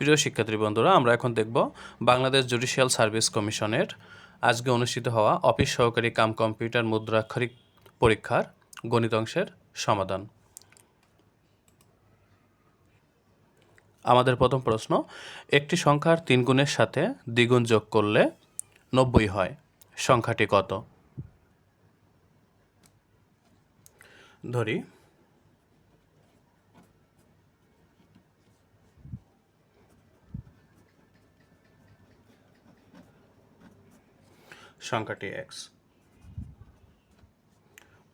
প্রিয় শিক্ষার্থী বন্ধুরা, আমরা এখন দেখব বাংলাদেশ জুডিশিয়াল সার্ভিস কমিশনের আজকে অনুষ্ঠিত হওয়া অফিস সহকারী কাম কম্পিউটার মুদ্রাক্ষরিক পরীক্ষার গণিত অংশের সমাধান। আমাদের প্রথম প্রশ্ন, একটি সংখ্যার 3 গুণের সাথে দ্বিগুণ যোগ করলে 90 হয়, সংখ্যাটি কত? ধরি সংখ্যাটি x।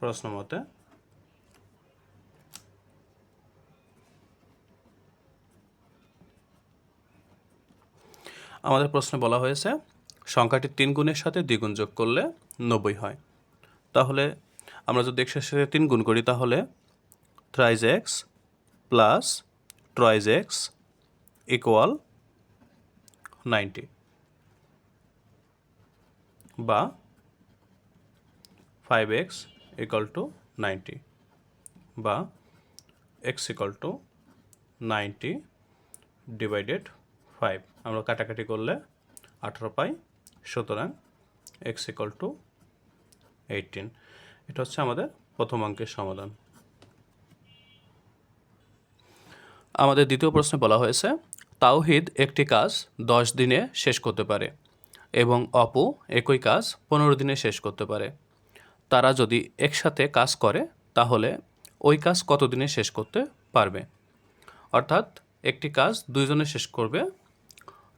প্রশ্ন মতে আমাদের প্রশ্নে বলা হয়েছে সংখ্যাটি 3 গুণের সাথে দ্বিগুণ যোগ করলে 90 হয়। তাহলে আমরা যদি x এর সাথে 3 গুণ করি তাহলে thrice x plus twice x equal 90, বা 5x ইকুয়াল টু 90, বা x ইকুয়াল টু 90 ডিভাইডেড 5। আমরা কাটাকাটি করলে 18 পাই, সুতরাং x ইকুয়াল টু 18। এটা হচ্ছে আমাদের প্রথম অঙ্কের সমাধান। আমাদের দ্বিতীয় প্রশ্নে বলা হয়েছে তাওহিদ একটি কাজ 10 দিনে শেষ করতে পারে এবং অপু একই কাজ 15 দিনে শেষ করতে পারে। তারা যদি একসাথে কাজ করে তাহলে ওই কাজ কত দিনে শেষ করতে পারবে? অর্থাৎ একটি কাজ দুইজনে শেষ করবে,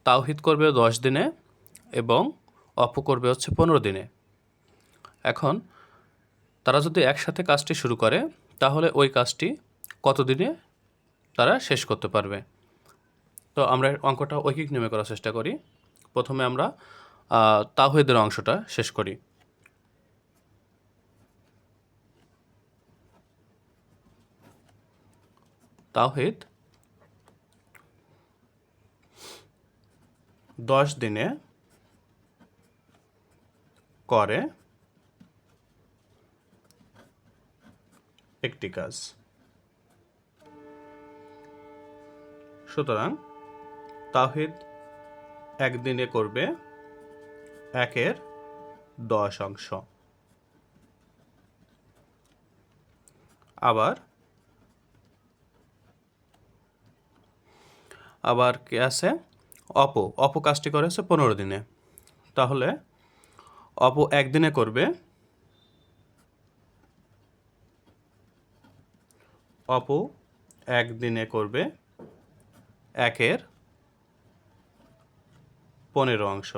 তাওহিদ করবে 10 দিনে এবং অপু করবে হচ্ছে 15 দিনে। এখন তারা যদি একসাথে কাজটি শুরু করে তাহলে ওই কাজটি কত দিনে তারা শেষ করতে পারবে? তো আমরা অঙ্কটা ঐকিক নিয়মে করার চেষ্টা করি। প্রথমে আমরা তাওহিদের অংশটা শেষ করি। তাওহিদ 10 দিনে করে একটি কাজ, সুতরাং তাওহিদ একদিনে করবে 1/10 অংশ। আবার কে আছে? অপু কাজটি করেছে 15 দিনে, তাহলে অপু একদিনে করবে 1/15 অংশ।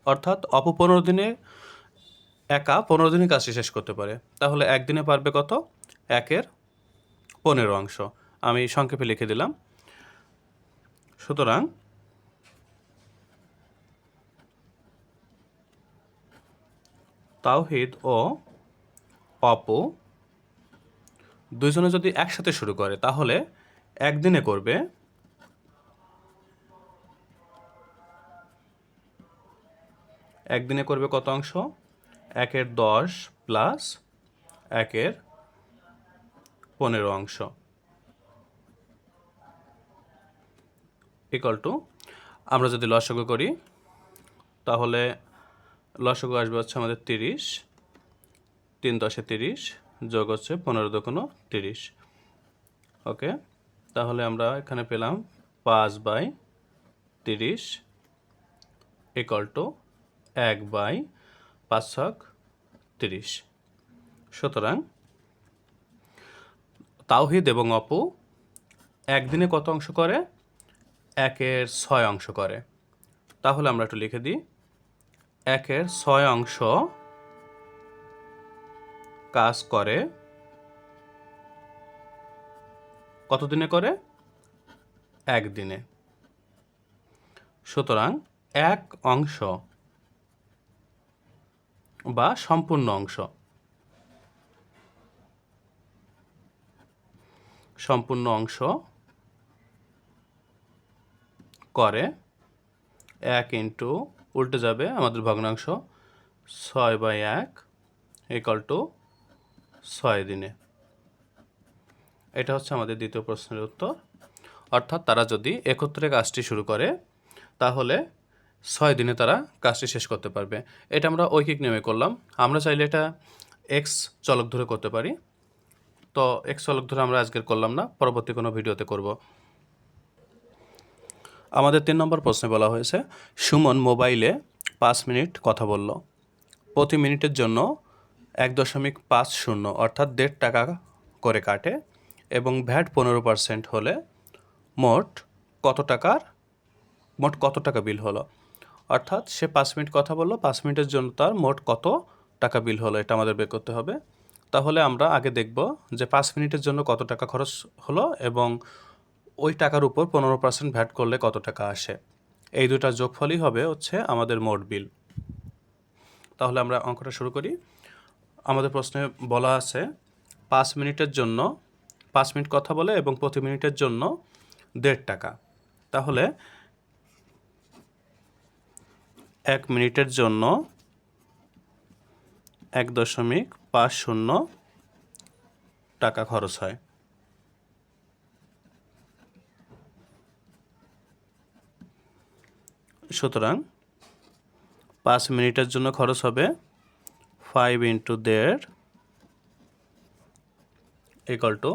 অর্থাৎ অপু 15 দিনে একা 15 দিনে কাজটি শেষ করতে পারে, তাহলে একদিনে পারবে কত? 1/15 অংশ। আমি সংক্ষেপে লিখে দিলাম। সুতরাং তাওহিদ ও অপু দুইজনে যদি একসাথে শুরু করে তাহলে একদিনে করবে 1/10 অংশ? 1/10 প্লাস 1/15 অংশ ইকুয়াল টু, আমরা যদি লসাগু করি তাহলে লসাগু আসবে হচ্ছে আমাদের 30, 3 × 10 = 30, যোগ হচ্ছে 15 × 2 = 30। ওকে, তাহলে আমরা এখানে পেলাম 5/30 ইকুয়াল টু 1/5 সুতরাং তাওহিদ এবং অপু একদিনে কত অংশ করে? 1/6 অংশ করে। তাহলে আমরা একটু লিখে দিই, 1/6 অংশ কাজ করে কত দিনে করে? একদিনে। সুতরাং 1 অংশ বা সম্পূর্ণ অংশ করে 1 ইন্টু উল্টে যাবে আমাদের ভগ্নাংশ 6/1 ইকুয়াল টু 6 দিনে। এটা হচ্ছে আমাদের দ্বিতীয় প্রশ্নের উত্তর। অর্থাৎ তারা যদি একত্রে কাজটি শুরু করে তাহলে 6 দিনে তারা কাজটি শেষ করতে পারবে। এটা আমরা ঐকিক নিয়মে করলাম। আমরা চাইলে এটা এক্স চলক ধরে করতে পারি। তো এক্স চলক ধরে আমরা আজকের করলাম না, পরবর্তী কোনো ভিডিওতে করব। আমাদের 3 নম্বর প্রশ্নে বলা হয়েছে সুমন মোবাইলে 5 মিনিট কথা বলল। প্রতি মিনিটের জন্য 1.50 অর্থাৎ 1.5 টাকা করে কাটে এবং ভ্যাট 15% হলে মোট কত টাকা বিল হলো। অর্থাৎ সে 5 মিনিট কথা বললো, 5 মিনিটের জন্য তার মোট কত টাকা বিল হলো এটা আমাদের বের করতে হবে। তাহলে আমরা আগে দেখব যে 5 মিনিটের জন্য কত টাকা খরচ হলো এবং ওই টাকার উপর 15% ভ্যাট করলে কত টাকা আসে। এই দুটার যোগফলই হবে হচ্ছে আমাদের মোট বিল। তাহলে আমরা অঙ্কটা শুরু করি। আমাদের প্রশ্নে বলা আছে 5 মিনিটের জন্য 5 মিনিট কথা বলে এবং প্রতি মিনিটের জন্য 1.5 টাকা। তাহলে 1 মিনিটের জন্য 1.50 টাকা খরচ হয়। সুতরাং 5 মিনিটের জন্য খরচ হবে 5 × 1.5 ইকুয়াল টু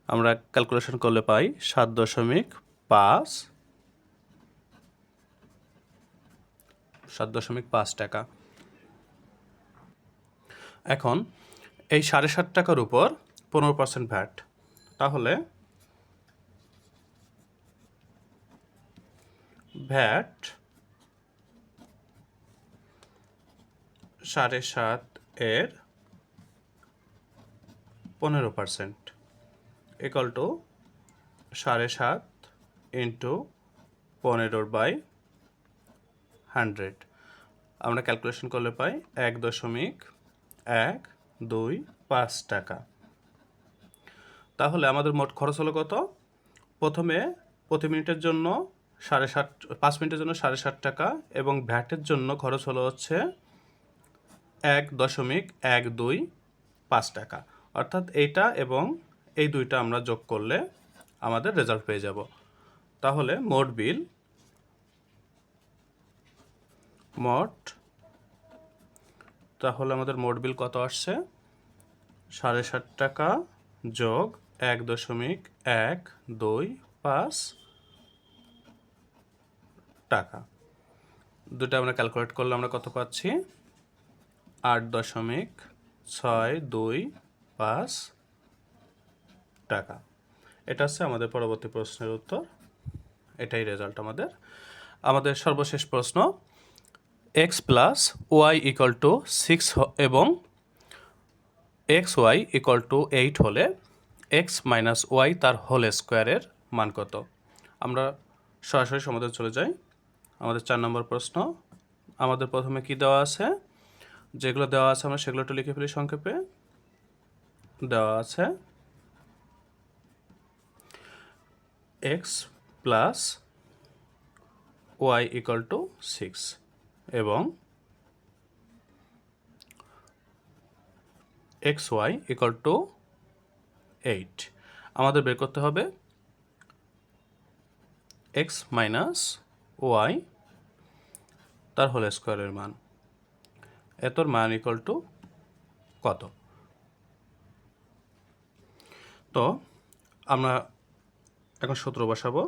আমরা ক্যালকুলেশন করলে পাই 7.5 টাকা। এখন এই 7.5 টাকার উপর 15% ভ্যাট, তাহলে ভ্যাট 7.5 এর 15% ইকুয়াল টু 7.5 × 15/100। আমরা ক্যালকুলেশন করলে পাই 1.125 টাকা। তাহলে আমাদের মোট খরচ হলো কত? প্রথমে প্রতি মিনিটের জন্য 5 মিনিটের জন্য 7.5 টাকা এবং ভ্যাটের জন্য খরচ হলো হচ্ছে 1.125 টাকা। অর্থাৎ এইটা এবং এই দুইটা আমরা যোগ করলে আমাদের রেজাল্ট পেয়ে যাব। তাহলে আমাদের মোট বিল কত আসছে? 7.5 টাকা যোগ 1.125 টাকা। দুটো আমরা ক্যালকুলেট করলে আমরা কত পাচ্ছি? 8.625 টাকা। এটা হচ্ছে আমাদের পরবর্তী প্রশ্নের উত্তর। এটাই রেজাল্ট আমাদের সর্বশেষ প্রশ্ন x + y = 6 এবং xy = 8 হলে x - y তার হোল স্কোয়ারের মান কত? আমরা সরাসরি সমাধানে চলে যাই। আমাদের 4 নম্বর প্রশ্ন। আমাদের প্রথমে কি দেওয়া আছে? যেগুলো দেওয়া আছে আমরা সেগুলো একটু লিখে ফেলি সংক্ষেপে। দেওয়া আছে x + y = 6 এবং xy = 8। আমাদের বের করতে হবে x - y তার হোল স্কোয়ারের মান। এতর মান ইকুয়াল টু কত? তো আমরা এখন সূত্র বসাবো।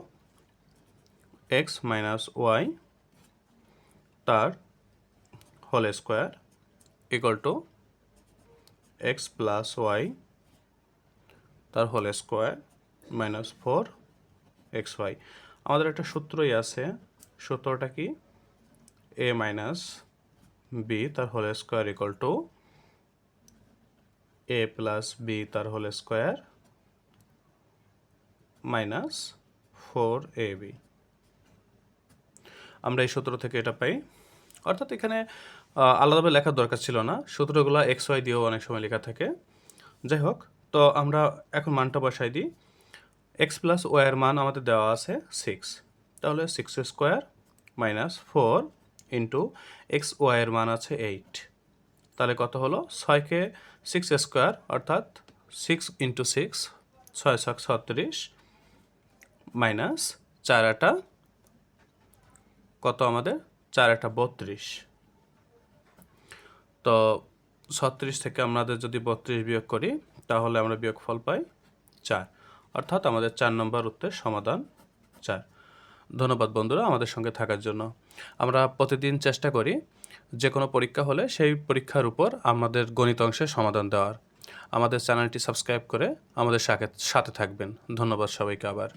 x - y তার whole square equal to x + y তার হোল স্কোয়ার -4xy। আমাদের একটা সূত্রই আছে। সূত্রটা কি? a - b তার whole square equal to a + b তার হোল স্কোয়ার -4ab। আমরা এই সূত্র থেকে এটা পাই। অর্থাৎ এখানে আলাদাভাবে লেখার দরকার ছিল না। সূত্রগুলো xy দিয়েও অনেক সময় লেখা থাকে। যাই হোক, তো আমরা এখন মানটা বসাই দিই। x + y এর মান আমাদের দেওয়া আছে 6। তাহলে 6 স্কোয়ার -4 × xy এর মান আছে 8। তাহলে কত হলো? 6কে 6 স্কোয়ার অর্থাৎ 6 × 6 6 × 36 মাইনাস 4 আটা কত আমাদের 4 আটা 32। তো 36 থেকে আমাদের যদি 32 বিয়োগ করি তাহলে আমরা বিয়োগফল পাই 4, অর্থাৎ আমাদের 4 নম্বর উত্তর সমাধান 4। ধন্যবাদ বন্ধুরা আমাদের সঙ্গে থাকার জন্য। আমরা প্রতিদিন চেষ্টা করি যে কোনো পরীক্ষা হলে সেই পরীক্ষার উপর আমাদের গণিত অংশের সমাধান দেওয়ার। আমাদের চ্যানেলটি সাবস্ক্রাইব করে আমাদের সাথে থাকবেন। ধন্যবাদ সবাইকে আবার।